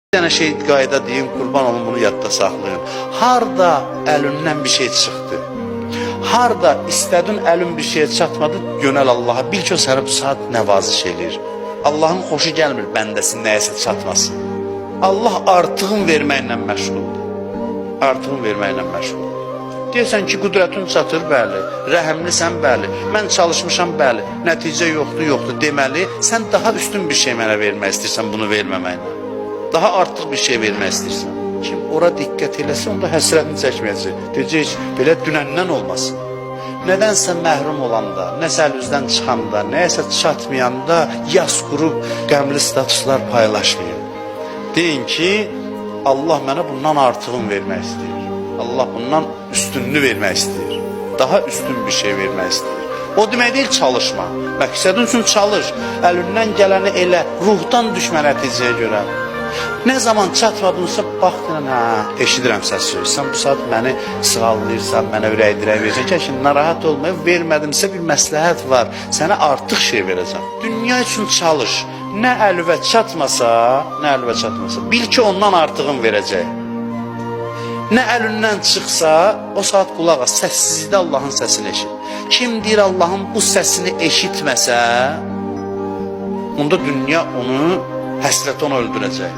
Bir dənə şey qayda deyim, qurban olun, bunu yadda saxlayın. Harda əlindən bir şey çıxdı, harda istədin əlin bir şeye çatmadı, yönəl Allaha, bil ki o sənə bu saat nəvaziş eləyir. Allahın xoşu gəlmir bəndəsin nəyəsə çatmasın. Allah artığın verməklə məşğuldur. Artığın verməklə məşğuldur. Deyirsən ki, qüdrətin çatır, bəli, rəhəmlisən, bəli, mən çalışmışam, bəli, nəticə yoxdur, deməli, sən daha üstün bir şey mənə vermək istəyirsən bunu verməməklə. Daha artıq bir şey vermək istəyirsən. Kim ora diqqət eləsə, onda həsrətini çəkməyəcək. Deyəcək, belə dünəndən olmasın. Nədənsə məhrum olanda, nəsə əlüzdən çıxanda, nəyəsə çatmayanda yas qurub qəmli statuslar paylaşmayın. Deyin ki, Allah mənə bundan artığını vermək istəyir. Allah bundan üstünlüğü vermək istəyir. Daha üstün bir şey vermək istəyir. O demək deyil çalışma. Məqsədin üçün çalış. Əlindən gələni elə, ruhdan düşmə nəticəyə görə. Ne zaman çatmadınsa baxdın, eşidirəm səsi. Sən bu saat məni sığallayırsan, mənə ürəkdirək verəcəksən ki, narahat olmayıb, vermədimsə bir məsləhət var. Sənə artıq şey verəcəm. Dünya üçün çalış. Nə əlvə çatmasa, bil ki ondan artığın verəcək. Nə əlindən çıxsa, o saat qulaq as, səssizlikdə Allahın səsini eşit. Kim deyir Allahın bu səsini eşitməsə, onda dünya onu, həsrət onu öldürəcək.